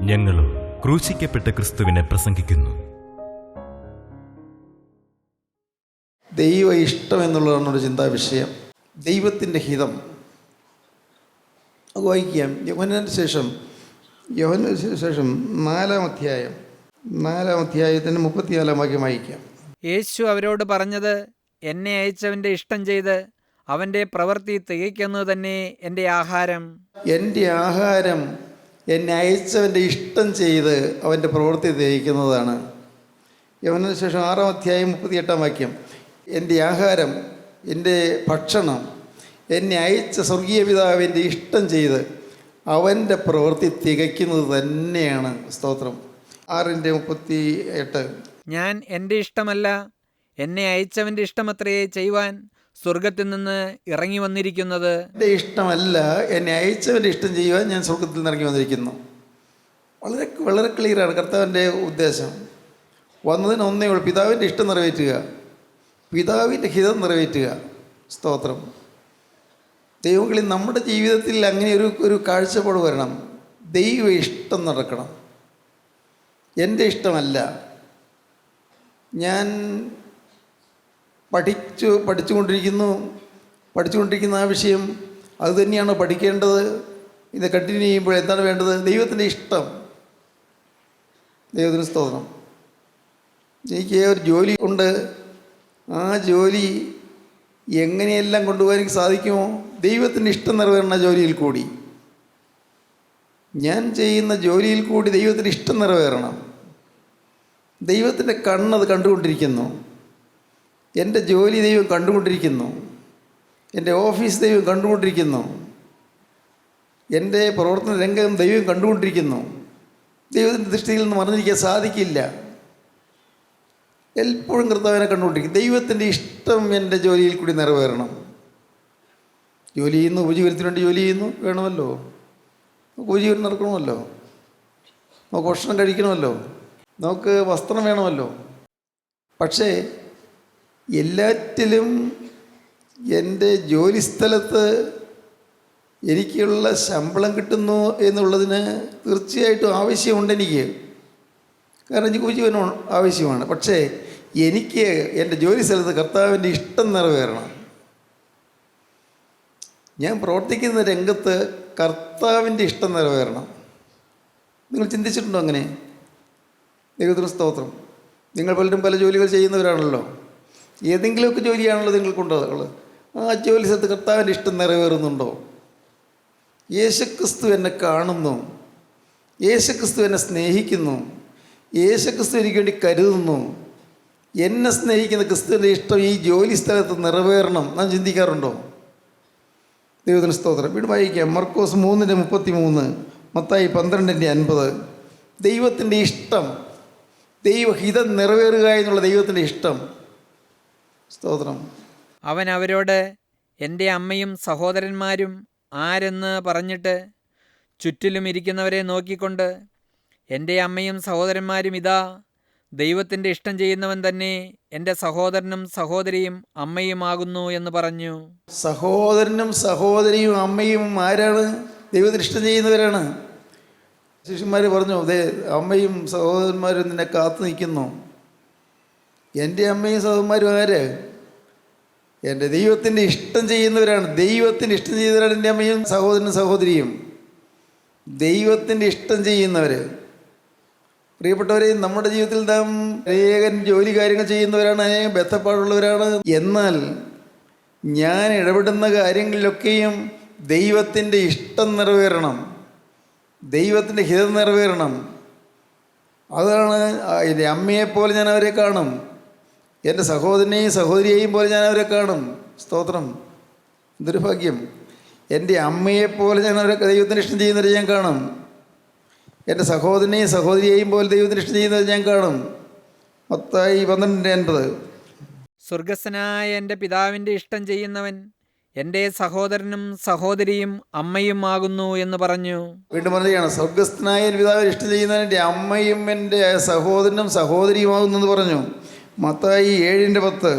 ഞങ്ങളോ ക്രൂശിക്കപ്പെട്ട ക്രിസ്തുവിനെ പ്രസംഗിക്കുന്നു. ദൈവ ഇഷ്ടം എന്നുള്ളതാണ് ഒരു ചിന്താ വിഷയം. ദൈവത്തിൻ്റെ ഹിതം അത് വായിക്കാം. യോഹന്നാന് ശേഷം 4-ാം അധ്യായത്തിന് 34-ാം വാക്യം വായിക്കാം. യേശു അവരോട് പറഞ്ഞത്, എന്നെ അയച്ചവൻ്റെ ഇഷ്ടം ചെയ്ത് അവൻ്റെ പ്രവൃത്തി തികയ്ക്കുന്നത് തന്നെ എൻ്റെ ആഹാരം. എൻ്റെ ആഹാരം എന്നെ അയച്ചവൻ്റെ ഇഷ്ടം ചെയ്ത് അവൻ്റെ പ്രവൃത്തി തികയ്ക്കുന്നതാണ്. യോഹന്നാന് ശേഷം 6-ാം അധ്യായം 38-ാം വാക്യം, എൻ്റെ ആഹാരം, എൻ്റെ ഭക്ഷണം എന്നെ അയച്ച സ്വർഗീയ പിതാവിൻ്റെ ഇഷ്ടം ചെയ്ത് അവൻ്റെ പ്രവൃത്തി തികയ്ക്കുന്നത് തന്നെയാണ്. സ്തോത്രം. 6:38. ഞാൻ എൻ്റെ ഇഷ്ടമല്ല, എന്നെ അയച്ചവൻ്റെ ഇഷ്ടമത്രേ ചെയ്യുവാൻ സ്വർഗത്തിൽ നിന്ന് ഇറങ്ങി വന്നിരിക്കുന്നത്. എൻ്റെ ഇഷ്ടമല്ല, എന്നെ അയച്ചവൻ്റെ ഇഷ്ടം ചെയ്യുവാൻ ഞാൻ സ്വർഗത്തിൽ നിന്ന് ഇറങ്ങി വന്നിരിക്കുന്നു. വളരെ വളരെ ക്ലിയറാണ് കർത്താവിൻ്റെ ഉദ്ദേശം. വന്നതിന് ഒന്നേ ഉള്ളൂ, പിതാവിൻ്റെ ഇഷ്ടം നിറവേറ്റുക, പിതാവിൻ്റെ ഹിതം നിറവേറ്റുക. സ്തോത്രം. ദൈവങ്ങളിൽ നമ്മുടെ ജീവിതത്തിൽ അങ്ങനെ ഒരു കാഴ്ചപ്പാട് വരണം. ദൈവ ഇഷ്ടം നടക്കണം. എൻ്റെ ഇഷ്ടമല്ല. ഞാൻ പഠിച്ചുകൊണ്ടിരിക്കുന്ന ആ വിഷയം അത് തന്നെയാണ് പഠിക്കേണ്ടത്. ഇത് കണ്ടിന്യൂ ചെയ്യുമ്പോൾ എന്താണ് വേണ്ടത്? ദൈവത്തിൻ്റെ ഇഷ്ടം. ദൈവത്തിന് സ്തോത്രം. എനിക്ക് ഒരു ജോലി ഉണ്ട്. ആ ജോലി എങ്ങനെയെല്ലാം കൊണ്ടുപോകാൻ എനിക്ക് സാധിക്കുമോ? ദൈവത്തിൻ്റെ ഇഷ്ടം നിറവേറുന്ന ജോലിയിൽ കൂടി, ഞാൻ ചെയ്യുന്ന ജോലിയിൽ കൂടി ദൈവത്തിൻ്റെ ഇഷ്ടം നിറവേറണം. ദൈവത്തിൻ്റെ കണ്ണത് കണ്ടുകൊണ്ടിരിക്കുന്നു. എൻ്റെ ജോലി ദൈവം കണ്ടുകൊണ്ടിരിക്കുന്നു. എൻ്റെ ഓഫീസ് ദൈവം കണ്ടുകൊണ്ടിരിക്കുന്നു. എൻ്റെ പ്രവർത്തന രംഗം ദൈവം കണ്ടുകൊണ്ടിരിക്കുന്നു. ദൈവത്തിൻ്റെ ദൃഷ്ടിയിൽ നിന്ന് മറഞ്ഞിരിക്കാൻ സാധിക്കില്ല. എപ്പോഴും കർത്താവിനെ കണ്ടുകൊണ്ടിരിക്കും. ദൈവത്തിൻ്റെ ഇഷ്ടം എൻ്റെ ജോലിയിൽ കൂടി നിറവേറണം. ജോലി ചെയ്യുന്നു, ഉപജീവനത്തിന് വേണ്ടി ജോലി ചെയ്യുന്നു, വേണമല്ലോ. നമുക്ക് ഉപജീവനം നടക്കണമല്ലോ, നമുക്ക് ഭക്ഷണം കഴിക്കണമല്ലോ, നമുക്ക് വസ്ത്രം വേണമല്ലോ. പക്ഷേ എല്ലാറ്റിലും എൻ്റെ ജോലി സ്ഥലത്ത് എനിക്കുള്ള ശമ്പളം കിട്ടുന്നു എന്നുള്ളതിന് തീർച്ചയായിട്ടും ആവശ്യമുണ്ട് എനിക്ക്. കാരണം എനിക്ക് ഉപജീവനം ആവശ്യമാണ്. പക്ഷേ എനിക്ക് എൻ്റെ ജോലി സ്ഥലത്ത് കർത്താവിൻ്റെ ഇഷ്ടം നിറവേറണം. ഞാൻ പ്രവർത്തിക്കുന്ന രംഗത്ത് കർത്താവിൻ്റെ ഇഷ്ടം നിറവേറണം. നിങ്ങൾ ചിന്തിച്ചിട്ടുണ്ടോ അങ്ങനെ? ദൈവത്തിന് സ്തോത്രം. നിങ്ങൾ പലരും പല ജോലികൾ ചെയ്യുന്നവരാണല്ലോ. ഏതെങ്കിലുമൊക്കെ ജോലിയാണല്ലോ നിങ്ങൾക്കുള്ളത്. ആ ജോലി സ്ഥലത്ത് കർത്താവിൻ്റെ ഇഷ്ടം നിറവേറുന്നുണ്ടോ? യേശുക്രിസ്തു എന്നെ കാണുന്നു, യേശുക്രിസ്തു എന്നെ സ്നേഹിക്കുന്നു, യേശുക്രിസ്തു എനിക്ക് വേണ്ടി കരുതുന്നു. എന്നെ സ്നേഹിക്കുന്ന ക്രിസ്തുവിൻ്റെ ഇഷ്ടം ഈ ജോലി സ്ഥലത്ത് നിറവേറണം. നാം ചിന്തിക്കാറുണ്ടോ? ദൈവത്തിന് സ്തോത്രം. വീട് വായിക്കാം. മർക്കോസ് 3:33, മത്തായി 12:50. ദൈവത്തിൻ്റെ ഇഷ്ടം, ദൈവഹിതം നിറവേറുക എന്നുള്ള ദൈവത്തിൻ്റെ ഇഷ്ടം. സ്തോത്രം. അവൻ അവരോട്, എൻ്റെ അമ്മയും സഹോദരന്മാരും ആരെന്ന് പറഞ്ഞിട്ട് ചുറ്റിലും ഇരിക്കുന്നവരെ നോക്കിക്കൊണ്ട്, എൻ്റെ അമ്മയും സഹോദരന്മാരും ഇതാ, ദൈവത്തിൻ്റെ ഇഷ്ടം ചെയ്യുന്നവൻ തന്നെ എൻ്റെ സഹോദരനും സഹോദരിയും അമ്മയുമാകുന്നു എന്ന് പറഞ്ഞു. സഹോദരനും സഹോദരിയും അമ്മയും ആരാണ്? ദൈവത്തിന് ഇഷ്ടം ചെയ്യുന്നവരാണ്. ശിഷ്യന്മാർ പറഞ്ഞു, അതെ, അമ്മയും സഹോദരന്മാരും നിന്നെ കാത്തു നിൽക്കുന്നു. എൻ്റെ അമ്മയും സഹോദരന്മാരും ആര്? എൻ്റെ ദൈവത്തിൻ്റെ ഇഷ്ടം ചെയ്യുന്നവരാണ്. ദൈവത്തിൻ്റെ ഇഷ്ടം ചെയ്യുന്നവരാണ് എൻ്റെ അമ്മയും സഹോദരനും സഹോദരിയും. ദൈവത്തിൻ്റെ ഇഷ്ടം ചെയ്യുന്നവർ. പ്രിയപ്പെട്ടവരെ, നമ്മുടെ ജീവിതത്തിൽ നാം അനേകം ജോലി കാര്യങ്ങൾ ചെയ്യുന്നവരാണ്, അനേകം ബന്ധപ്പാടുള്ളവരാണ്. എന്നാൽ ഞാൻ ഇടപെടുന്ന കാര്യങ്ങളിലൊക്കെയും ദൈവത്തിൻ്റെ ഇഷ്ടം നിറവേറണം, ദൈവത്തിൻ്റെ ഹിതം നിറവേറണം. അതാണ് എൻ്റെ അമ്മയെപ്പോലെ ഞാൻ അവരെ കാണും, എൻ്റെ സഹോദരനെയും സഹോദരിയെയും പോലെ ഞാൻ അവരെ കാണും. സ്തോത്രം. എന്തൊരു ഭാഗ്യം. എൻ്റെ അമ്മയെപ്പോലെ ഞാൻ അവരെ ദൈവത്തിന് ഇഷ്ടം ചെയ്യുന്നവരെ ഞാൻ കാണും. എൻ്റെ സഹോദരനെയും സഹോദരിയെയും പോലെ ദൈവത്തിന് ഇഷ്ടം ചെയ്യുന്നവരെ ഞാൻ കാണും. മത്തായി 12:50. സ്വർഗസ്ഥനായ എൻ്റെ പിതാവിൻ്റെ ഇഷ്ടം ചെയ്യുന്നവൻ എൻ്റെ സഹോദരനും സഹോദരിയും അമ്മയും ആകുന്നു എന്ന് പറഞ്ഞു. വീണ്ടും പറയുകയാണ്, സ്വർഗസ്ഥനായ പിതാവിന് ഇഷ്ടം ചെയ്യുന്നവൻ എൻ്റെ അമ്മയും എൻ്റെ സഹോദരനും സഹോദരിയുമാകുന്നു എന്ന് പറഞ്ഞു. മത്തായി 7:10,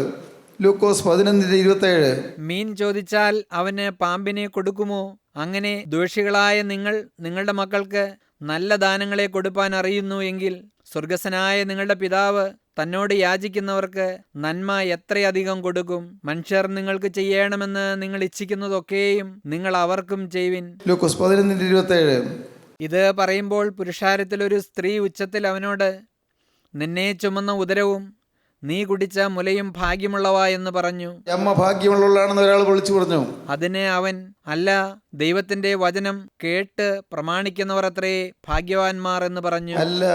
ലൂക്കോസ് 11:27. മീൻ ചോദിച്ചാൽ അവന് പാമ്പിനെ കൊടുക്കുമോ? അങ്ങനെ ദോഷികളായ നിങ്ങൾ നിങ്ങളുടെ മക്കൾക്ക് നല്ല ദാനങ്ങളെ കൊടുപ്പാൻ അറിയുന്നു എങ്കിൽ സ്വർഗസ്ഥനായ നിങ്ങളുടെ പിതാവ് തന്നോട് യാചിക്കുന്നവർക്ക് നന്മ എത്രയധികം കൊടുക്കും. മനുഷ്യർ നിങ്ങൾക്ക് ചെയ്യണമെന്ന് നിങ്ങൾ ഇച്ഛിക്കുന്നതൊക്കെയും നിങ്ങൾ അവർക്കും ചെയ്യുവിൻ. ലൂക്കോസ് 11:27. ഇത് പറയുമ്പോൾ പുരുഷാരത്തിൽ ഒരു സ്ത്രീ ഉച്ചത്തിൽ അവനോട്, നിന്നെ ചുമന്ന ഉദരവും നീ കുടിച്ച മുലയും ഭാഗ്യമുള്ളവ എന്ന് പറഞ്ഞു. അമ്മ ഭാഗ്യമുള്ളവളാണെന്ന് ഒരാൾ വിളിച്ചു പറഞ്ഞു. അതിന് അവൻ, അല്ല, ദൈവത്തിന്റെ വചനം കേട്ട് പ്രമാണിക്കുന്നവർ അത്രേ ഭാഗ്യവാന്മാർ എന്ന് പറഞ്ഞു. അല്ല,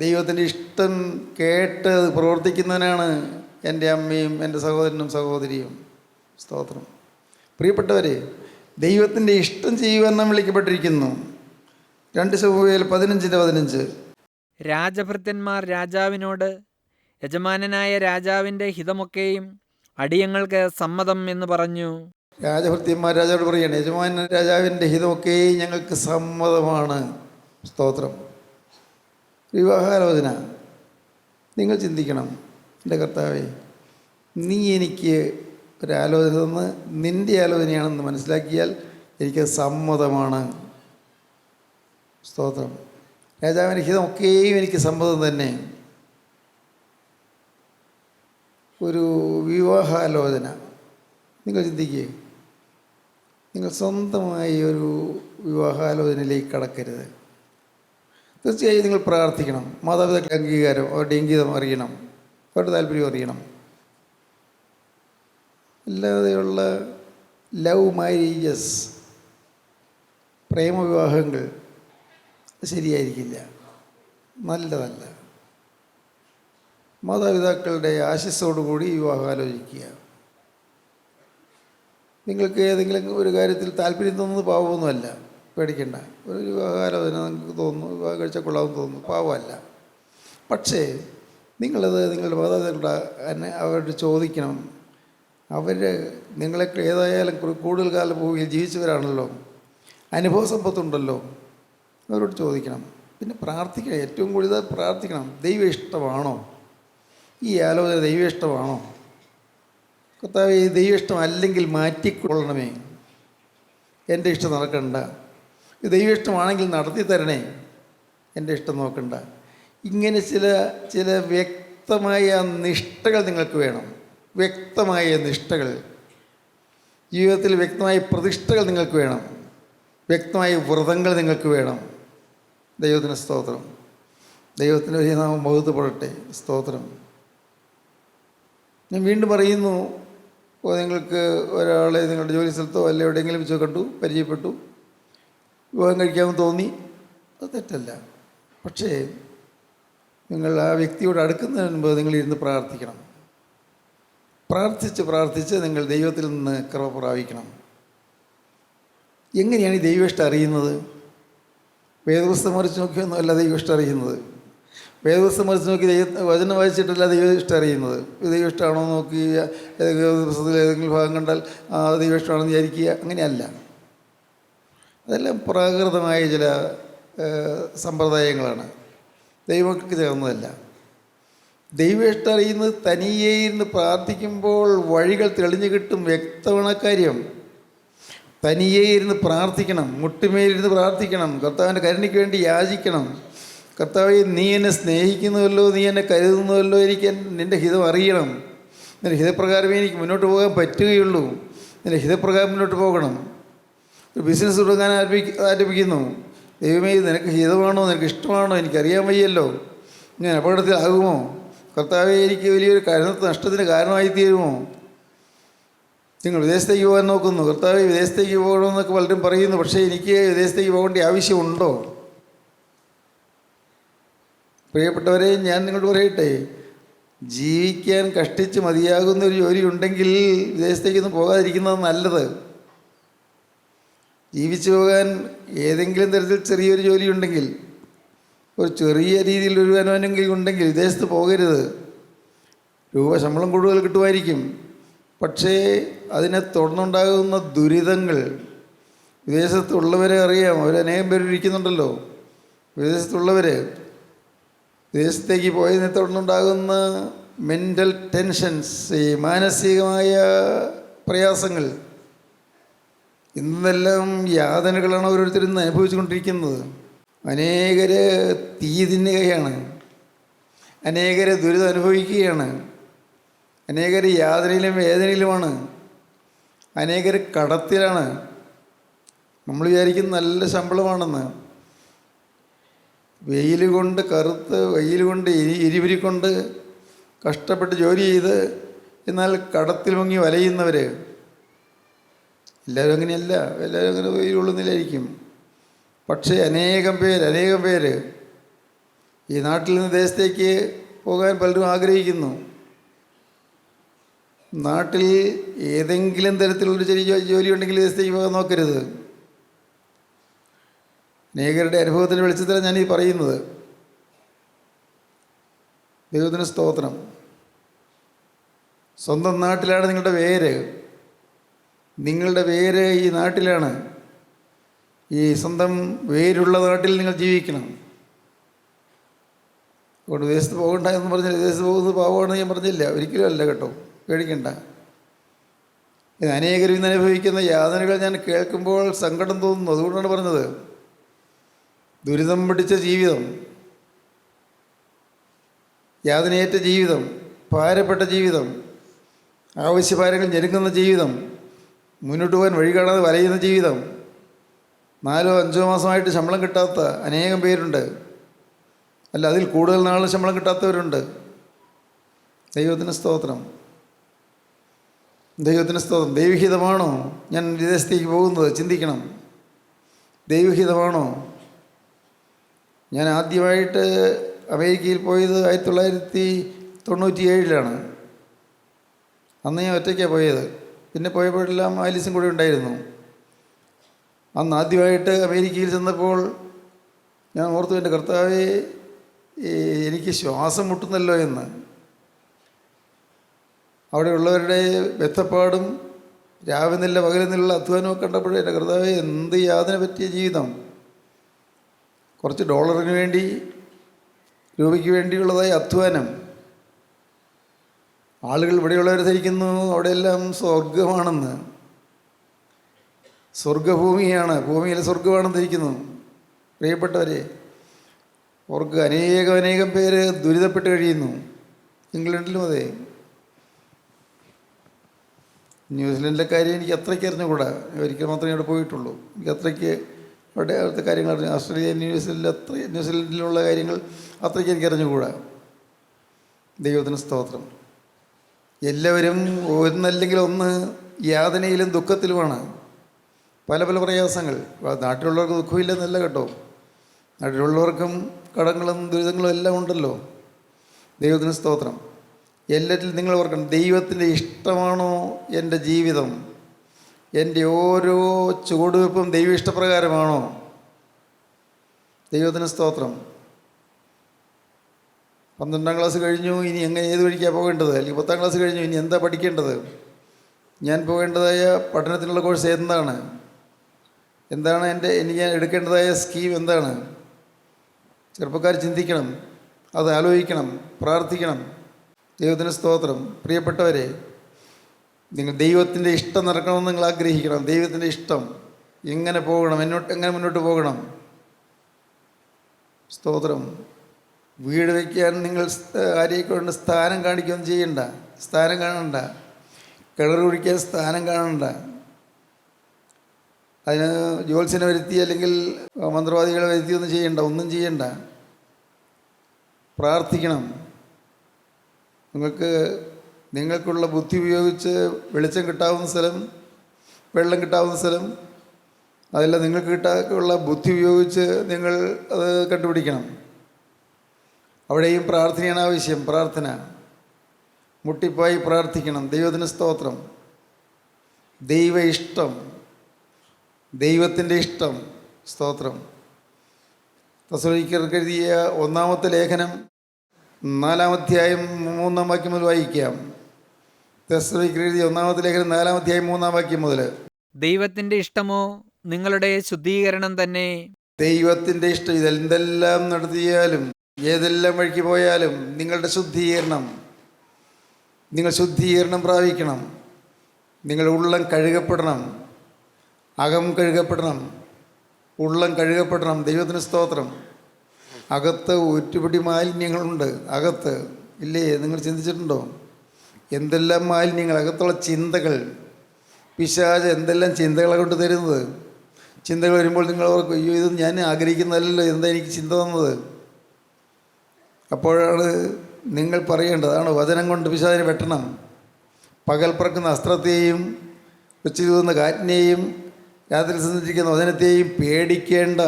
ദൈവത്തിൻ്റെ ഇഷ്ടം കേട്ട് പ്രവർത്തിക്കുന്നവനാണ് എൻ്റെ അമ്മയും എൻ്റെ സഹോദരനും സഹോദരിയും. സ്തോത്രം. പ്രിയപ്പെട്ടവരെ, ദൈവത്തിൻ്റെ ഇഷ്ടം ചെയ്യുവാൻ നാം വിളിക്കപ്പെട്ടിരിക്കുന്നു. 2 ശമൂവേൽ 15:15. രാജഭൃത്യന്മാർ രാജാവിനോട്, യജമാനനായ രാജാവിൻ്റെ ഹിതമൊക്കെയും അടിയങ്ങൾക്ക് സമ്മതം എന്ന് പറഞ്ഞു. രാജഭൃത്യന്മാർ രാജാവോട് പറയുകയാണ്, യജമാന രാജാവിൻ്റെ ഹിതമൊക്കെ ഞങ്ങൾക്ക് സമ്മതമാണ്. സ്തോത്രം. വിവാഹാലോചന നിങ്ങൾ ചിന്തിക്കണം. എൻ്റെ കർത്താവേ, നീ എനിക്ക് ഒരാലോചന തന്ന് നിൻ്റെ ആലോചനയാണെന്ന് മനസ്സിലാക്കിയാൽ എനിക്ക് സമ്മതമാണ്. സ്തോത്രം. രാജാവിൻ്റെ ഹിതമൊക്കെയും എനിക്ക് സമ്മതം തന്നെ. ഒരു വിവാഹാലോചന നിങ്ങൾ ചിന്തിക്കുക. നിങ്ങൾ സ്വന്തമായി ഒരു വിവാഹാലോചനയിലേക്ക് കടക്കരുത്. തീർച്ചയായും നിങ്ങൾ പ്രാർത്ഥിക്കണം. മാതാപിതാക്കളുടെ അംഗീകാരം, അവരുടെ ഇംഗിതം അറിയണം, അവരുടെ താല്പര്യം അറിയണം. അല്ലാതെയുള്ള ലവ് മാരേജസ്, പ്രേമവിവാഹങ്ങൾ ശരിയായിരിക്കില്ല, നല്ലതല്ല. മാതാപിതാക്കളുടെ ആശസ്സോടുകൂടി വിവാഹം ആലോചിക്കുക. നിങ്ങൾക്ക് ഏതെങ്കിലും ഒരു കാര്യത്തിൽ താല്പര്യം തോന്നുന്നത് പാവമൊന്നുമല്ല, പേടിക്കണ്ട. ഒരു വിവാഹാലോചന നിങ്ങൾക്ക് തോന്നുന്നു, വിവാഹം കഴിച്ചാൽ കൊള്ളാമെന്ന് തോന്നുന്നു, പാവമല്ല. പക്ഷേ നിങ്ങളത് നിങ്ങളുടെ മാതാപിതാക്കളുടെ അവരോട് ചോദിക്കണം. അവർ നിങ്ങളെ ഏതായാലും കൂടുതൽ കാലം ഭൂമിയിൽ ജീവിച്ചവരാണല്ലോ, അനുഭവ സമ്പത്തുണ്ടല്ലോ, അവരോട് ചോദിക്കണം. പിന്നെ പ്രാർത്ഥിക്കണം. ഏറ്റവും കൂടുതൽ പ്രാർത്ഥിക്കണം. ദൈവ ഇഷ്ടമാണോ ഈ ആലോചന? ദൈവ ഇഷ്ടമാണോ? കർത്താവേ, ഈ ദൈവ ഇഷ്ടം അല്ലെങ്കിൽ മാറ്റിക്കൊള്ളണമേ, എൻ്റെ ഇഷ്ടം നടക്കണ്ട. ഇത് ദൈവ ഇഷ്ടമാണെങ്കിൽ നടത്തി തരണേ, എൻ്റെ ഇഷ്ടം നോക്കണ്ട. ഇങ്ങനെ ചില വ്യക്തമായ നിഷ്ഠകൾ നിങ്ങൾക്ക് വേണം. വ്യക്തമായ നിഷ്ഠകൾ, ജീവിതത്തിൽ വ്യക്തമായ പ്രതിഷ്ഠകൾ നിങ്ങൾക്ക് വേണം. വ്യക്തമായ വ്രതങ്ങൾ നിങ്ങൾക്ക് വേണം. ദൈവത്തിന് സ്തോത്രം. ദൈവത്തിൻ്റെ വലിയ നാമം മഹത്വപ്പെടട്ടെ. സ്തോത്രം. ഞാൻ വീണ്ടും പറയുന്നു, നിങ്ങൾക്ക് ഒരാളെ നിങ്ങളുടെ ജോലി സ്ഥലത്തോ അല്ല എവിടെയെങ്കിലും വെച്ചോ കണ്ടു, പരിചയപ്പെട്ടു, വിവാഹം കഴിക്കാമെന്ന് തോന്നി, അത് തെറ്റല്ല. പക്ഷേ നിങ്ങൾ ആ വ്യക്തിയോട് അടുക്കുന്നതിന് മുമ്പ് നിങ്ങളിരുന്ന് പ്രാർത്ഥിക്കണം. പ്രാർത്ഥിച്ച് നിങ്ങൾ ദൈവത്തിൽ നിന്ന് കൃപ പ്രാപിക്കണം. എങ്ങനെയാണ് ഈ ദൈവഇഷ്ടം അറിയുന്നത്? വേദപുസ്തകം മറിച്ച് നോക്കിയൊന്നുമല്ല ദൈവഇഷ്ടം അറിയുന്നത്. വേദപുസ്തകം മറിച്ച് നോക്കി വചനം വായിച്ചിട്ടല്ല ദൈവഇഷ്ടം അറിയുന്നത്. ദൈവഇഷ്ടമാണോ നോക്കി പുസ്തകത്തിൽ ഏതെങ്കിലും ഭാഗം കണ്ടാൽ ദൈവഇഷ്ടമാണെന്ന് വിചാരിക്കുക, അങ്ങനെയല്ല. അതെല്ലാം പ്രാകൃതമായ ചില സമ്പ്രദായങ്ങളാണ്, ദൈവങ്ങൾക്ക് ചേർന്നതല്ല. ദൈവഇഷ്ടം അറിയുന്നത് തനിയെ ഇരുന്ന് പ്രാർത്ഥിക്കുമ്പോൾ വഴികൾ തെളിഞ്ഞു കിട്ടും. വ്യക്തമാണ് കാര്യം. തനിയെ ഇരുന്ന് പ്രാർത്ഥിക്കണം, മുട്ടുമേലിരുന്ന് പ്രാർത്ഥിക്കണം, കർത്താവിൻ്റെ കരുണയ്ക്ക് വേണ്ടി യാചിക്കണം. കർത്താവേ, നീ എന്നെ സ്നേഹിക്കുന്നുവല്ലോ, നീ എന്നെ കരുതുന്നുവല്ലോ, എനിക്ക് നിൻ്റെ ഹിതം അറിയണം. നിൻ്റെ ഹിതപ്രകാരമേ എനിക്ക് മുന്നോട്ട് പോകാൻ പറ്റുകയുള്ളൂ. നിൻ്റെ ഹിതപ്രകാരം മുന്നോട്ട് പോകണം. ഒരു ബിസിനസ് തുടങ്ങാൻ ആരംഭിക്കുന്നു. ദൈവമേ, നിനക്ക് ഹിതമാണോ, നിനക്ക് ഇഷ്ടമാണോ, എനിക്കറിയാൻ വയ്യല്ലോ, ഞാൻ അപകടത്തിലാകുമോ? കർത്താവേ, എനിക്ക് വലിയൊരു നഷ്ടത്തിന് കാരണമായി തീരുമോ? നിങ്ങൾ വിദേശത്തേക്ക് പോകാൻ നോക്കുന്നു. കർത്താവേ, വിദേശത്തേക്ക് പോകണമെന്നൊക്കെ പലരും പറയുന്നു. പക്ഷേ എനിക്ക് വിദേശത്തേക്ക് പോകേണ്ട ആവശ്യമുണ്ടോ? പ്രിയപ്പെട്ടവരെ, ഞാൻ നിങ്ങളോട് പറയട്ടെ, ജീവിക്കാൻ കഷ്ടിച്ച് മതിയാകുന്ന ഒരു ജോലി ഉണ്ടെങ്കിൽ വിദേശത്തേക്കൊന്നും പോകാതിരിക്കുന്നത് നല്ലത്. ജീവിച്ചു പോകാൻ ഏതെങ്കിലും തരത്തിൽ ചെറിയൊരു ജോലി ഉണ്ടെങ്കിൽ, ഒരു ചെറിയ രീതിയിലൊരു വരുമാനമെങ്കിലും ഉണ്ടെങ്കിൽ വിദേശത്ത് പോകരുത്. ശമ്പളം കൂടുതൽ കിട്ടുമായിരിക്കും, പക്ഷേ അതിനെ തുടർന്നുണ്ടാകുന്ന ദുരിതങ്ങൾ വിദേശത്തുള്ളവരെ അറിയാം. അവരനേകം പേര് ഇരിക്കുന്നുണ്ടല്ലോ വിദേശത്തുള്ളവർ. വിദേശത്തേക്ക് പോയതിനെ തുടർന്നുണ്ടാകുന്ന മെൻ്റൽ ടെൻഷൻസ്, ഈ മാനസികമായ പ്രയാസങ്ങൾ ഇന്നെല്ലാം യാതനകളാണ് ഓരോരുത്തരും അനുഭവിച്ചുകൊണ്ടിരിക്കുന്നത്. അനേകര് തീ തിന്നുകയാണ്, അനേകര് ദുരിതം അനുഭവിക്കുകയാണ്, അനേകര് യാതനയിലും വേദനയിലുമാണ്, അനേകര് കടത്തിലാണ്. നമ്മൾ വിചാരിക്കും നല്ല ശമ്പളമാണെന്ന്. വെയിൽ കൊണ്ട് കറുത്ത്, വെയിൽ കൊണ്ട് എരിപുരിക്കൊണ്ട് കഷ്ടപ്പെട്ട് ജോലി ചെയ്ത് എന്നാൽ കടത്തിൽ മുങ്ങി വലയുന്നവർ. എല്ലാവരും അങ്ങനെയല്ല, എല്ലാവരും അങ്ങനെ വെയിലുള്ളുന്നില്ലായിരിക്കും. പക്ഷേ അനേകം പേര് ഈ നാട്ടിൽ നിന്ന് ദേശത്തേക്ക് പോകാൻ പലരും ആഗ്രഹിക്കുന്നു. നാട്ടിൽ ഏതെങ്കിലും തരത്തിലുള്ളൊരു ചെറിയ ജോലി ഉണ്ടെങ്കിൽ ദേശത്തേക്ക് പോകാൻ നോക്കരുത്. അനേകരുടെ അനുഭവത്തിൻ്റെ വെളിച്ചത്തിലാണ് ഞാനീ പറയുന്നത്. ദൈവത്തിന് സ്തോത്രം. സ്വന്തം നാട്ടിലാണ് നിങ്ങളുടെ വേര്. നിങ്ങളുടെ വേര് ഈ നാട്ടിലാണ്. ഈ സ്വന്തം വേരുള്ള നാട്ടിൽ നിങ്ങൾ ജീവിക്കണം. അതുകൊണ്ട് വിദേശത്ത് പോകണ്ട എന്ന് പറഞ്ഞില്ല. വിദേശത്ത് പോകുന്നത് പാവമാണെന്ന് ഞാൻ പറഞ്ഞില്ല, ഒരിക്കലും അല്ല കേട്ടോ, പേടിക്കണ്ട. അനേകരും ഇന്ന് അനുഭവിക്കുന്ന യാതനകൾ ഞാൻ കേൾക്കുമ്പോൾ സങ്കടം തോന്നുന്നു. അതുകൊണ്ടാണ് പറഞ്ഞത്. ദുരിതം പിടിച്ച ജീവിതം, യാതനയേറ്റ ജീവിതം, ഭാരപ്പെട്ട ജീവിതം, ആവശ്യഭാരങ്ങൾ ഞെരുങ്ങുന്ന ജീവിതം, മുന്നോട്ട് പോകാൻ വഴി കാണാതെ വലയുന്ന ജീവിതം, 4-5 മാസമായിട്ട് ശമ്പളം കിട്ടാത്ത അനേകം പേരുണ്ട്. അല്ല, അതിൽ കൂടുതൽ നാൾ ശമ്പളം കിട്ടാത്തവരുണ്ട്. ദൈവത്തിന് സ്തോത്രം, ദൈവത്തിന് സ്തോത്രം. ദൈവഹിതമാണോ ഞാൻ വിദേശത്തേക്ക് പോകുന്നത്? ചിന്തിക്കണം. ദൈവഹിതമാണോ? ഞാൻ ആദ്യമായിട്ട് അമേരിക്കയിൽ പോയത് 1997 അന്ന് ഞാൻ ഒറ്റയ്ക്കാണ് പോയത്. പിന്നെ പോയപ്പോഴെല്ലാം ആലീസും കൂടെ ഉണ്ടായിരുന്നു. അന്ന് ആദ്യമായിട്ട് അമേരിക്കയിൽ ചെന്നപ്പോൾ ഞാൻ ഓർത്തു, എൻ്റെ കർത്താവേ, എനിക്ക് ശ്വാസം മുട്ടുന്നല്ലോ എന്ന്. അവിടെയുള്ളവരുടെ ബന്ധപ്പാടും രാവിലെ പകലെന്നുള്ള അധ്വാനമൊക്കെ കണ്ടപ്പോഴേ എൻ്റെ കർത്താവേ, എന്ത് യാതന പറ്റിയ ജീവിതം. കുറച്ച് ഡോളറിന് വേണ്ടി, രൂപയ്ക്ക് വേണ്ടിയുള്ളതായ അധ്വാനം. ആളുകൾ ഇവിടെയുള്ളവർ ധരിക്കുന്നു അവിടെയെല്ലാം സ്വർഗമാണെന്ന്. സ്വർഗഭൂമിയാണ്, ഭൂമിയിൽ സ്വർഗമാണെന്ന് ധരിക്കുന്നു. പ്രിയപ്പെട്ടവരെ, അവർക്ക് അനേകം പേര് ദുരിതപ്പെട്ട് കഴിയുന്നു. ഇംഗ്ലണ്ടിലും അതെ. ന്യൂസിലൻഡിലെ കാര്യം എനിക്ക് അത്രയ്ക്ക് അറിഞ്ഞുകൂടാ. ഒരിക്കൽ മാത്രമേ അവിടെ പോയിട്ടുള്ളൂ. എനിക്ക് അത്രയ്ക്ക് അവിടുത്തെ കാര്യങ്ങൾ അറിഞ്ഞു. ഓസ്ട്രേലിയ, ന്യൂസിലൻഡിലുള്ള കാര്യങ്ങൾ അത്രയ്ക്ക് എനിക്ക് അറിഞ്ഞുകൂടാ. ദൈവത്തിന് സ്തോത്രം. എല്ലാവരും ഒന്നല്ലെങ്കിൽ ഒന്ന് യാതനയിലും ദുഃഖത്തിലുമാണ്. പല പ്രയാസങ്ങൾ. നാട്ടിലുള്ളവർക്ക് ദുഃഖമില്ലെന്നല്ല കേട്ടോ, നാട്ടിലുള്ളവർക്കും കടങ്ങളും ദുരിതങ്ങളും എല്ലാം ഉണ്ടല്ലോ. ദൈവത്തിന് സ്തോത്രം. എല്ലാറ്റിലും നിങ്ങൾ ഓർക്കണം, ദൈവത്തിൻ്റെ ഇഷ്ടമാണോ എൻ്റെ ജീവിതം? എൻ്റെ ഓരോ ചുവടുവെപ്പും ദൈവ ഇഷ്ടപ്രകാരമാണോ? ദൈവത്തിന് സ്തോത്രം. 12ാം ക്ലാസ് കഴിഞ്ഞു, ഇനി എങ്ങനെ ഏത് വഴിക്കാണ് പോകേണ്ടത്? അല്ലെങ്കിൽ 10ാം ക്ലാസ് കഴിഞ്ഞു, ഇനി എന്താ പഠിക്കേണ്ടത്? ഞാൻ പോകേണ്ടതായ പഠനത്തിനുള്ള കോഴ്സ് എന്താണ്? ഇനി ഞാൻ എടുക്കേണ്ടതായ സ്കീം എന്താണ്? ചെറുപ്പക്കാർ ചിന്തിക്കണം, അത് ആലോചിക്കണം, പ്രാർത്ഥിക്കണം. ദൈവത്തിന് സ്തോത്രം. പ്രിയപ്പെട്ടവരെ, നിങ്ങൾ ദൈവത്തിൻ്റെ ഇഷ്ടം നടക്കണമെന്ന് നിങ്ങൾ ആഗ്രഹിക്കണം. ദൈവത്തിൻ്റെ ഇഷ്ടം എങ്ങനെ പോകണം, എങ്ങനെ മുന്നോട്ട് പോകണം? സ്തോത്രം. വീട് വയ്ക്കാൻ നിങ്ങൾ ആരെക്കൊണ്ട് സ്ഥാനം കാണിക്കുകയൊന്നും ചെയ്യണ്ട, സ്ഥാനം കാണണ്ട. കിണർ കുഴിക്കാൻ സ്ഥാനം കാണണ്ട. അതിന് ജ്യോത്സ്യനെ വരുത്തി അല്ലെങ്കിൽ മന്ത്രവാദികളെ വരുത്തിയൊന്നും ചെയ്യണ്ട, ഒന്നും ചെയ്യണ്ട. പ്രാർത്ഥിക്കണം. നിങ്ങൾക്കുള്ള ബുദ്ധി ഉപയോഗിച്ച് വെളിച്ചം കിട്ടാവുന്ന സ്ഥലം, വെള്ളം കിട്ടാവുന്ന സ്ഥലം, അതെല്ലാം നിങ്ങൾക്ക് കിട്ടാനുള്ള ബുദ്ധി ഉപയോഗിച്ച് നിങ്ങൾ അത് കണ്ടുപിടിക്കണം. അവിടെയും പ്രാർത്ഥനയാണ് ആവശ്യം. പ്രാർത്ഥന, മുട്ടിപ്പായി പ്രാർത്ഥിക്കണം. ദൈവത്തിന് സ്തോത്രം. ദൈവ ഇഷ്ടം, ദൈവത്തിൻ്റെ ഇഷ്ടം. സ്തോത്രം. തെസ്സലോനിക്കർക്ക് എഴുതിയ 1-ാമത്തെ ലേഖനം 4-ാം അധ്യായം 3-ാം വാക്യം മുതൽ വായിക്കാം. തെസ്സലോനിക്കർക്ക് എഴുതിയ 1-ാമത്തെ ലേഖനം 4-ാം അധ്യായം 3-ാം വാക്യം മുതൽ. ദൈവത്തിൻ്റെ ഇഷ്ടമോ നിങ്ങളുടെ ശുദ്ധീകരണം തന്നെ. ദൈവത്തിൻ്റെ ഇഷ്ടം. ഇതെന്തെല്ലാം നടത്തിയാലും, ഏതെല്ലാം വഴിക്ക് പോയാലും നിങ്ങളുടെ ശുദ്ധീകരണം, നിങ്ങൾ ശുദ്ധീകരണം പ്രാപിക്കണം. നിങ്ങളുടെ ഉള്ളം കഴുകപ്പെടണം. അകം കഴുകപ്പെടണം, ഉള്ളം കഴുകപ്പെടണം. ദൈവത്തിന് സ്തോത്രം. അകത്ത് ഒരുപിടി മാലിന്യങ്ങളുണ്ട്. അകത്ത് ഇല്ലേ? നിങ്ങൾ ചിന്തിച്ചിട്ടുണ്ടോ? എന്തെല്ലാം മാലിന്യങ്ങൾ, അകത്തുള്ള ചിന്തകൾ. പിശാച് എന്തെല്ലാം ചിന്തകളെ കൊണ്ട് തരുന്നത്. ചിന്തകൾ വരുമ്പോൾ നിങ്ങൾ ഓർക്കും, അയ്യോ ഇത് ഞാൻ ആഗ്രഹിക്കുന്നതല്ലല്ലോ, എന്താ എനിക്ക് ചിന്ത തന്നത്. അപ്പോഴാണ് നിങ്ങൾ പറയേണ്ടതാണ്, വചനം കൊണ്ട് പിശാചിനെ വെട്ടണം. പകൽ പറക്കുന്ന അസ്ത്രത്തെയും ഉച്ചയ്ക്ക് തൂകുന്ന കാറ്റിനെയും രാത്രി സഞ്ചരിക്കുന്ന വചനത്തെയും പേടിക്കേണ്ട.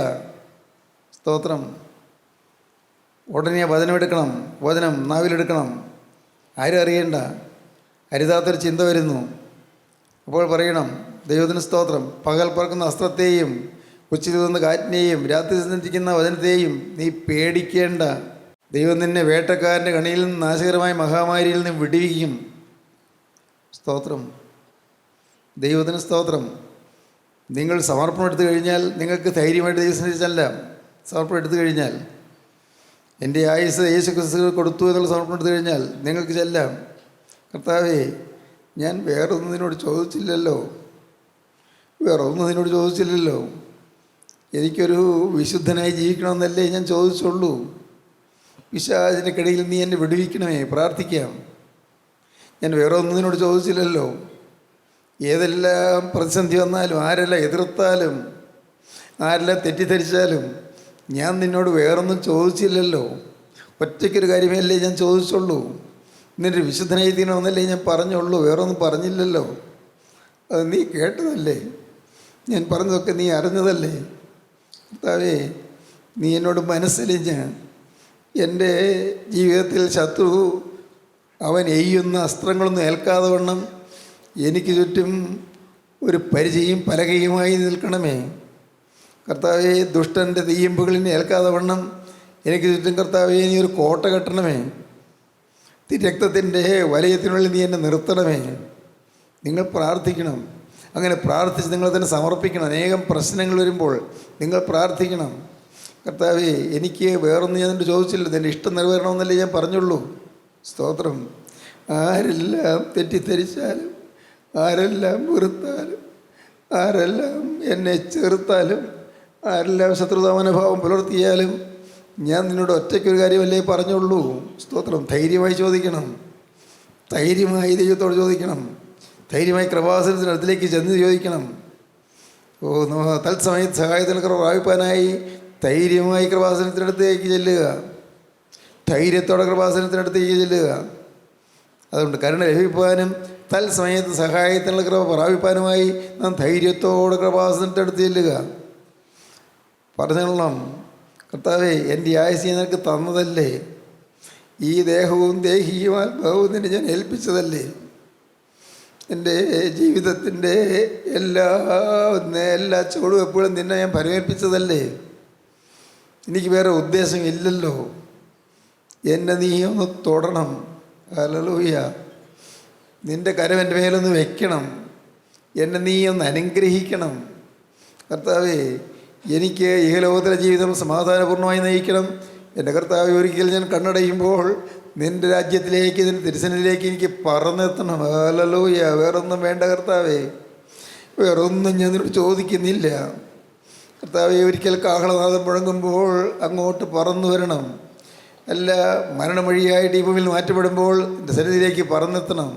സ്തോത്രം. ഉടനെ വചനമെടുക്കണം, വചനം നാവിലെടുക്കണം. ആരും അറിയണ്ട. അരുതാത്തൊരു ചിന്ത വരുന്നു, അപ്പോൾ പറയണം, ദൈവത്തിന് സ്തോത്രം. പകൽ പറക്കുന്ന അസ്ത്രത്തെയും ഉച്ചയ്ക്ക് തൂകുന്ന കാറ്റിനെയും രാത്രി സഞ്ചരിക്കുന്ന വചനത്തെയും നീ പേടിക്കേണ്ട. ദൈവം നിന്നെ വേട്ടക്കാരൻ്റെ കണിയിൽ നിന്ന് നാശകരമായ മഹാമാരിയിൽ നിന്ന് വിടുവിക്കും. സ്തോത്രം. ദൈവത്തിന് സ്തോത്രം. നിങ്ങൾ സമർപ്പണം എടുത്തു കഴിഞ്ഞാൽ നിങ്ങൾക്ക് ധൈര്യമായിട്ട് ദൈവം ചെല്ലാം. സമർപ്പണം എടുത്തു കഴിഞ്ഞാൽ, എൻ്റെ ആയുസ് യേശു ക്രിസ്തു കൊടുത്തു എന്നുള്ള സമർപ്പണം എടുത്തു കഴിഞ്ഞാൽ നിങ്ങൾക്ക് ചെല്ലാം. കർത്താവേ, ഞാൻ വേറൊന്നും നിന്നോട് ചോദിച്ചില്ലല്ലോ, എനിക്കൊരു വിശുദ്ധനായി ജീവിക്കണമെന്നല്ലേ ഞാൻ ചോദിച്ചുള്ളൂ. പിശാചിൻ്റെ കടിയിൽ നീ എന്നെ വിടുവിക്കണമേ. പ്രാർത്ഥിക്കാം. ഞാൻ വേറെ ഒന്നും നിന്നോട് ചോദിച്ചില്ലല്ലോ. ഏതെല്ലാം പ്രതിസന്ധി വന്നാലും, ആരെല്ലാം എതിർത്താലും, ആരെല്ലാം തെറ്റിദ്ധരിച്ചാലും ഞാൻ നിന്നോട് വേറൊന്നും ചോദിച്ചില്ലല്ലോ. ഒറ്റയ്ക്കൊരു കാര്യമല്ലേ ഞാൻ ചോദിച്ചുള്ളൂ. നിൻ്റെ വിശുദ്ധനായി തീരണമെന്നല്ലേ ഞാൻ പറഞ്ഞുള്ളൂ, വേറൊന്നും പറഞ്ഞില്ലല്ലോ. അത് നീ കേട്ടതല്ലേ, ഞാൻ പറഞ്ഞതൊക്കെ നീ അറിഞ്ഞതല്ലേ. കർത്താവേ, നീ എന്നോട് മനസ്സിലിഞ്ഞ് എൻ്റെ ജീവിതത്തിൽ ശത്രു അവൻ എയ്യുന്ന അസ്ത്രങ്ങളൊന്നും ഏൽക്കാതെ വണ്ണം എനിക്ക് ചുറ്റും ഒരു പരിചയം പലകയുമായി നിൽക്കണമേ. കർത്താവേ, ദുഷ്ടൻ്റെ തീയമ്പുകളിനെ ഏൽക്കാതെ വണ്ണം എനിക്ക് ചുറ്റും കർത്താവേ നീ ഒരു കോട്ട കെട്ടണമേ. രക്തത്തിൻ്റെ വലയത്തിനുള്ളിൽ നീ എന്നെ നിർത്തണമേ. നിങ്ങൾ പ്രാർത്ഥിക്കണം. അങ്ങനെ പ്രാർത്ഥിച്ച് നിങ്ങൾ തന്നെ സമർപ്പിക്കണം. അനേകം പ്രശ്നങ്ങൾ വരുമ്പോൾ നിങ്ങൾ പ്രാർത്ഥിക്കണം. കർത്താവേ, എനിക്ക് വേറൊന്നും ഞാൻ നിന്നോട് ചോദിച്ചില്ല, നിൻ്റെ ഇഷ്ടം നിറവേറണമെന്നല്ലേ ഞാൻ പറഞ്ഞുള്ളൂ. സ്തോത്രം. ആരെല്ലാം തെറ്റിദ്ധരിച്ചാലും, ആരെല്ലാം വെറുത്താലും, ആരെല്ലാം എന്നെ ചെറുത്താലും, ആരെല്ലാം ശത്രുതാമനോഭാവം പുലർത്തിയാലും ഞാൻ നിന്നോട് ഒറ്റയ്ക്കൊരു കാര്യമല്ലേ പറഞ്ഞുള്ളൂ. സ്തോത്രം. ധൈര്യമായി ചോദിക്കണം, ധൈര്യമായി ദൈവത്തോട് ചോദിക്കണം, ധൈര്യമായി കൃപാസനത്തിൻ്റെ അടുത്തിലേക്ക് ചെന്ന് ചോദിക്കണം. തത്സമയത്ത് സഹായത്തിന് പ്രാപിപ്പാനായി ധൈര്യമായി കൃപാസനത്തിനടുത്തേക്ക് ചെല്ലുക, ധൈര്യത്തോടെ കൃപാസനത്തിനടുത്തേക്ക് ചെല്ലുക. അതുകൊണ്ട് കരുണ ലഭിപ്പാനും തത്സമയത്ത് സഹായത്തിനുള്ള കൃപ പ്രാപിപ്പാനുമായി നാം ധൈര്യത്തോടെ കൃപാസനത്തിൻ്റെ അടുത്ത് ചെല്ലുക. പറഞ്ഞോളണം, കർത്താവേ, എൻ്റെ ആയുസ് നിനക്ക് തന്നതല്ലേ, ഈ ദേഹവും ദേഹിയും ആത്മാവും നിന്നെ ഞാൻ ഏൽപ്പിച്ചതല്ലേ, എൻ്റെ ജീവിതത്തിൻ്റെ എല്ലാ ചുവടും എപ്പോഴും നിന്നെ ഞാൻ പരിമേൽപ്പിച്ചതല്ലേ, എനിക്ക് വേറെ ഉദ്ദേശമില്ലല്ലോ. എന്നെ നീ ഒന്ന് തൊടണം. ഹല്ലേലൂയ. നിൻ്റെ കരം എൻ്റെ മേലൊന്ന് വെക്കണം. എന്നെ നീ ഒന്ന് അനുഗ്രഹിക്കണം. കർത്താവേ, എനിക്ക് ഇഹലോകത്തിലെ ജീവിതം സമാധാനപൂർണ്ണമായി നയിക്കണം. എൻ്റെ കർത്താവേ, ഒരിക്കൽ ഞാൻ കണ്ണടയുമ്പോൾ നിൻ്റെ രാജ്യത്തിലേക്ക്, നിൻ്റെ തിരുസന്നിധിയിലേക്ക് എനിക്ക് പറന്നെത്തണം. ഹല്ലേലൂയ. വേറൊന്നും വേണ്ട കർത്താവേ, വേറൊന്നും ഞാൻ നിന്നോട് ചോദിക്കുന്നില്ല. കർത്താവേ, ഒരിക്കൽ കാഹളനാദം മുഴങ്ങുമ്പോൾ അങ്ങോട്ട് പറന്നു വരണം. അല്ല, മരണമൊഴിയായിട്ട് ഈ ഭൂമിയിൽ മാറ്റപ്പെടുമ്പോൾ എൻ്റെ സന്നിധിയിലേക്ക് പറന്നെത്തണം.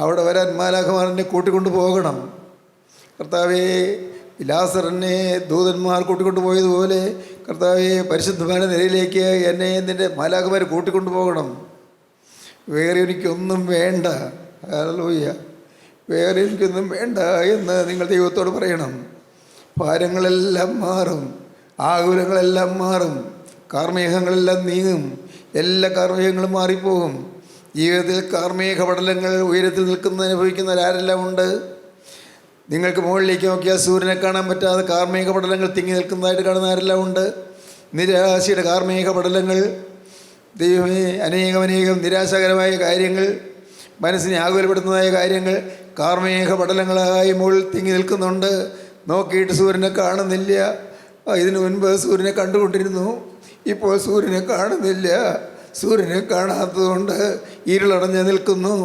അവിടെ വരാൻ മാലാഖമാരെന്നെ കൂട്ടിക്കൊണ്ടു പോകണം. കർത്താവേ, ലാസറിനെ ദൂതന്മാർ കൂട്ടിക്കൊണ്ടു പോയതുപോലെ കർത്താവേ, പരിശുദ്ധമായ നിലയിലേക്ക് എന്നെ നിൻ്റെ മാലാഖമാർ കൂട്ടിക്കൊണ്ടു പോകണം. വേറെ എനിക്കൊന്നും വേണ്ട. ഹല്ലേലൂയ. വേറെ എനിക്കൊന്നും വേണ്ട എന്ന് നിങ്ങൾ ദൈവത്തോട് പറയണം. ഭാരങ്ങളെല്ലാം മാറും, ആകുലങ്ങളെല്ലാം മാറും, കാർമേഘങ്ങളെല്ലാം നീങ്ങും, എല്ലാ കാർമേഘങ്ങളും മാറിപ്പോകും. ജീവിതത്തിൽ കാർമേഘ പടലങ്ങൾ ഉയരത്തിൽ നിൽക്കുന്ന അനുഭവിക്കുന്നവരാരെല്ലാം ഉണ്ട്? നിങ്ങൾക്ക് മുകളിലേക്ക് നോക്കിയാൽ സൂര്യനെ കാണാൻ പറ്റാതെ കാർമേഘ പടലങ്ങൾ തിങ്ങി നിൽക്കുന്നതായിട്ട് കാണുന്ന ആരെല്ലാം ഉണ്ട്? നിരാശയുടെ കാർമേഘ പടലങ്ങൾ. ദൈവമേ, അനേകം നിരാശാകരമായ കാര്യങ്ങൾ, മനസ്സിനെ ആകുലപ്പെടുന്നതായ കാര്യങ്ങൾ കാർമേഘ പടലങ്ങളായി മുകളിൽ തിങ്ങി നിൽക്കുന്നുണ്ട്. നോക്കിയിട്ട് സൂര്യനെ കാണുന്നില്ല. ഇതിനു മുൻപ് സൂര്യനെ കണ്ടുകൊണ്ടിരുന്നു, ഇപ്പോൾ സൂര്യനെ കാണുന്നില്ല. സൂര്യനെ കാണാത്തതുകൊണ്ട് ഇരുളടഞ്ഞ് നിൽക്കുന്നു,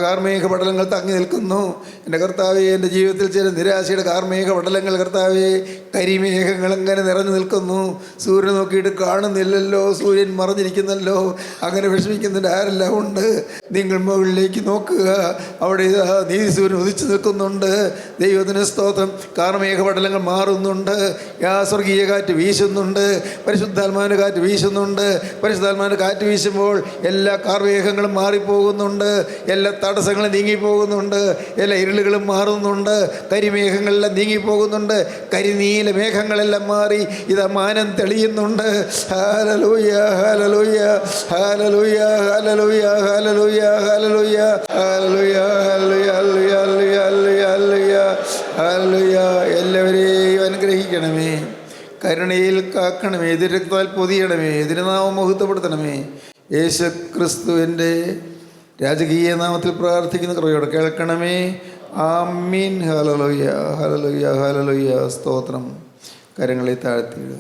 കാർമേഘ പടലങ്ങൾ തങ്ങി നിൽക്കുന്നു. എൻ്റെ കർത്താവേ, എൻ്റെ ജീവിതത്തിൽ ചില നിരാശയുടെ കാർമേഘ പടലങ്ങൾ കർത്താവേ, കരിമേഘങ്ങൾ അങ്ങനെ നിറഞ്ഞു നിൽക്കുന്നു. സൂര്യൻ നോക്കിയിട്ട് കാണുന്നില്ലല്ലോ, സൂര്യൻ മറഞ്ഞിരിക്കുന്നല്ലോ. അങ്ങനെ വിഷമിക്കുന്നതിൻ്റെ ആരെല്ലാം ഉണ്ട്? നിങ്ങൾ മുകളിലേക്ക് നോക്കുക, അവിടെ നീതി സൂര്യൻ ഉദിച്ചു നിൽക്കുന്നുണ്ട്. ദൈവത്തിന് സ്തോത്രം. കാർമേഘ പടലങ്ങൾ മാറുന്നുണ്ട്, സ്വർഗീയ കാറ്റ് വീശുന്നുണ്ട്, പരിശുദ്ധാത്മാവിൻ്റെ കാറ്റ് വീശുന്നുണ്ട്. പരിശുദ്ധാത്മാവിൻ്റെ കാറ്റ് വീശുമ്പോൾ എല്ലാ കാർമേഘങ്ങളും മാറിപ്പോകുന്നുണ്ട്, എല്ലാ തടസ്സങ്ങളും നീങ്ങിപ്പോകുന്നുണ്ട്, എല്ലാ ഇരുളുകളും മാറുന്നുണ്ട്, കരിമേഘങ്ങളെല്ലാം നീങ്ങിപ്പോകുന്നുണ്ട്, കരിനീല മേഘങ്ങളെല്ലാം മാറി ഇതാ മാനം തെളിയുന്നുണ്ട്. Hallelujah, hallelujah, hallelujah, hallelujah, hallelujah, hallelujah, hallelujah, hallelujah, hallelujah, hallelujah, hallelujah. എല്ലാവരെയും അനുഗ്രഹിക്കണമേ, കരുണയിൽ കാക്കണമേ, എതിരക്താൽ പൊതിയണമേ, എതിരനാമം മഹത്വപ്പെടുത്തണമേ. യേശു ക്രിസ്തുവിൻ്റെ രാജകീയ നാമത്തിൽ പ്രാർത്ഥിക്കുന്ന കൃപയോടെ കേൾക്കണമേ. ആമീൻ. Hallelujah, hallelujah, hallelujah. സ്തോത്രം. കരങ്ങളെ താഴ്ത്തിയിടുക.